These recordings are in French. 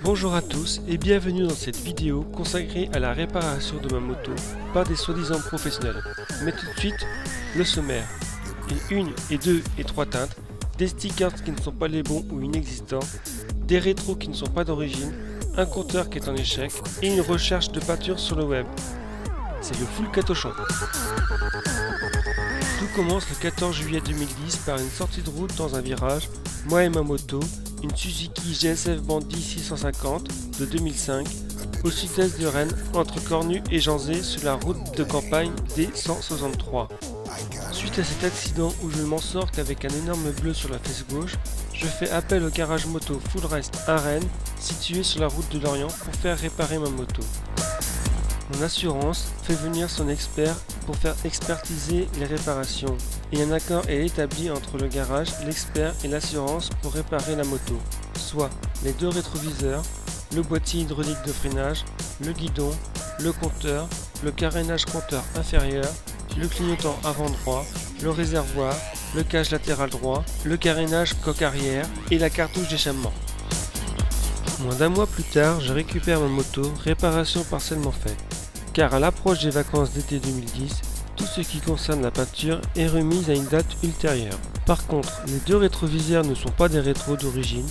Bonjour à tous et bienvenue dans cette vidéo consacrée à la réparation de ma moto par des soi-disant professionnels. Mais tout de suite, le sommaire. Une et deux et trois teintes, des stickers qui ne sont pas les bons ou inexistants, des rétros qui ne sont pas d'origine, un compteur qui est en échec et une recherche de peinture sur le web. C'est le full catochon. Tout commence le 14 juillet 2010 par une sortie de route dans un virage, moi et ma moto, une Suzuki GSF Bandy 650 de 2005 au sud-est de Rennes entre Cornu et Janzé sur la route de campagne D163. Suite à cet accident où je ne m'en sors qu'avec un énorme bleu sur la fesse gauche, je fais appel au garage moto Full Rest à Rennes situé sur la route de Lorient pour faire réparer ma moto. Mon assurance fait venir son expert pour faire expertiser les réparations et un accord est établi entre le garage, l'expert et l'assurance pour réparer la moto, soit les deux rétroviseurs, le boîtier hydraulique de freinage, le guidon, le compteur, le carénage compteur inférieur, le clignotant avant droit, le réservoir, le cage latéral droit, le carénage coque arrière et la cartouche d'échappement. Moins d'un mois plus tard, je récupère ma moto, réparation partiellement faite. Car à l'approche des vacances d'été 2010, tout ce qui concerne la peinture est remis à une date ultérieure. Par contre, les deux rétroviseurs ne sont pas des rétros d'origine.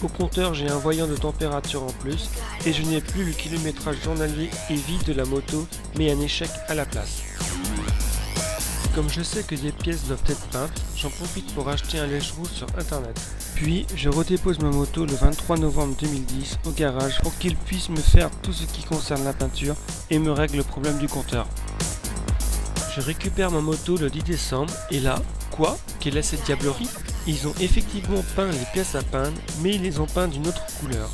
Au compteur, j'ai un voyant de température en plus et je n'ai plus le kilométrage journalier et vide de la moto, mais un échec à la place. Comme je sais que des pièces doivent être peintes, j'en profite pour acheter un lèche-roue sur internet. Puis, je redépose ma moto le 23 novembre 2010 au garage pour qu'il puisse me faire tout ce qui concerne la peinture et me règle le problème du compteur. Je récupère ma moto le 10 décembre et là, quoi? Quelle est cette diablerie? Ils ont effectivement peint les pièces à peindre, mais ils les ont peintes d'une autre couleur,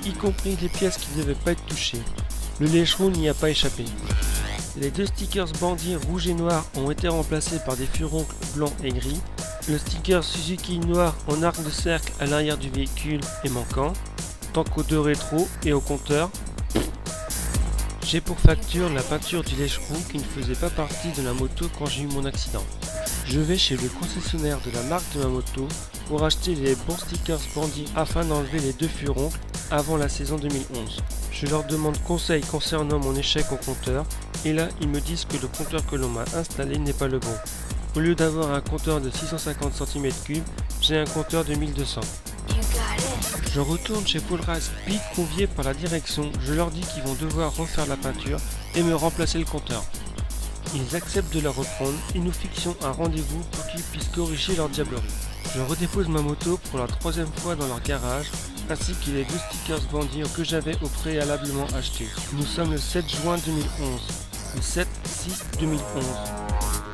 y compris les pièces qui ne devaient pas être touchées. Le lèche-roue n'y a pas échappé. Les deux stickers bandits rouge et noir ont été remplacés par des furoncles blancs et gris. Le sticker Suzuki noir en arc de cercle à l'arrière du véhicule est manquant, tant qu'aux deux rétros et au compteur. J'ai pour facture la peinture du lèche-roue qui ne faisait pas partie de la moto quand j'ai eu mon accident. Je vais chez le concessionnaire de la marque de ma moto pour acheter les bons stickers bandits afin d'enlever les deux furoncles avant la saison 2011. Je leur demande conseil concernant mon échec au compteur et là ils me disent que le compteur que l'on m'a installé n'est pas le bon. Au lieu d'avoir un compteur de 650 cm3, j'ai un compteur de 1200. Je retourne chez Full Rest, puis convié par la direction, je leur dis qu'ils vont devoir refaire la peinture et me remplacer le compteur. Ils acceptent de la reprendre et nous fixons un rendez-vous pour qu'ils puissent corriger leur diablerie. Je redépose ma moto pour la troisième fois dans leur garage, ainsi que les deux stickers bandits que j'avais au préalablement achetés. Nous sommes le 7 juin 2011, le 7-6-2011.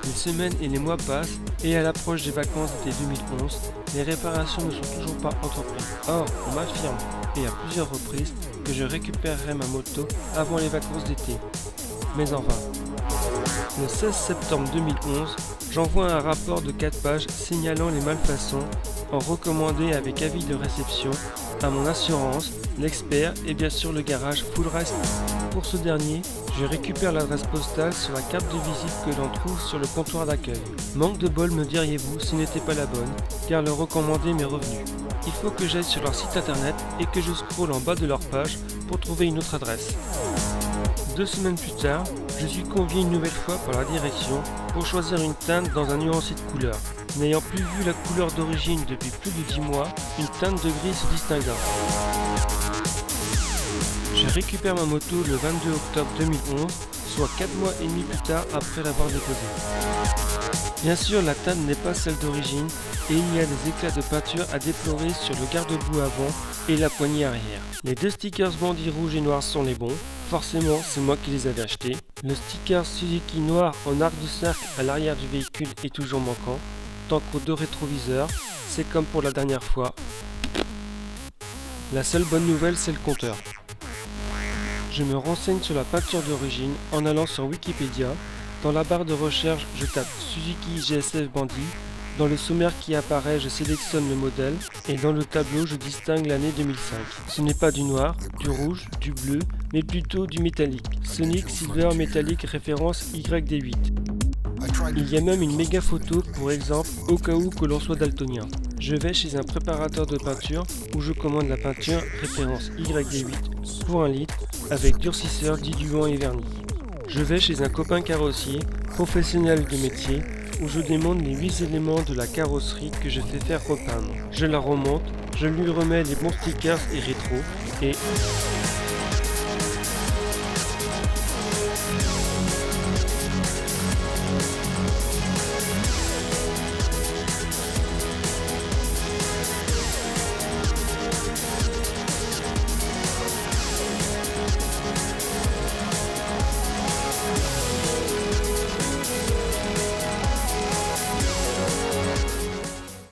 Les semaines et les mois passent et à l'approche des vacances d'été 2011, les réparations ne sont toujours pas entreprises. Or, on m'affirme, et à plusieurs reprises, que je récupérerai ma moto avant les vacances d'été. Mais en vain. Le 16 septembre 2011, j'envoie un rapport de 4 pages signalant les malfaçons en recommandé avec avis de réception à mon assurance, l'expert et bien sûr le garage Full Rest. Pour ce dernier, je récupère l'adresse postale sur la carte de visite que l'on trouve sur le comptoir d'accueil. Manque de bol me diriez-vous, ce n'était pas la bonne, car le recommandé m'est revenu. Il faut que j'aille sur leur site internet et que je scrolle en bas de leur page pour trouver une autre adresse. 2 semaines plus tard, je suis convié une nouvelle fois par la direction pour choisir une teinte dans un nuancier de couleur. N'ayant plus vu la couleur d'origine depuis plus de 10 mois, une teinte de gris se distinguant. Je récupère ma moto le 22 octobre 2011, soit 4 mois et demi plus tard après l'avoir déposée. Bien sûr, la teinte n'est pas celle d'origine et il y a des éclats de peinture à déplorer sur le garde-boue avant et la poignée arrière. Les deux stickers bandits rouge et noir sont les bons, forcément c'est moi qui les avais achetés. Le sticker Suzuki noir en arc de cercle à l'arrière du véhicule est toujours manquant, tant qu'aux deux rétroviseurs, c'est comme pour la dernière fois. La seule bonne nouvelle c'est le compteur. Je me renseigne sur la peinture d'origine en allant sur Wikipédia. Dans la barre de recherche, je tape Suzuki GSF Bandy. Dans le sommaire qui apparaît, je sélectionne le modèle et dans le tableau, je distingue l'année 2005. Ce n'est pas du noir, du rouge, du bleu, mais plutôt du métallique. Sonic Silver Metallic référence YD8. Il y a même une méga photo pour exemple au cas où que l'on soit daltonien. Je vais chez un préparateur de peinture où je commande la peinture référence YD8 pour 1 litre avec durcisseur, diluant et vernis. Je vais chez un copain carrossier, professionnel de métier, où je démonte les 8 éléments de la carrosserie que je fais faire repeindre. Je la remonte, je lui remets les bons stickers et rétro et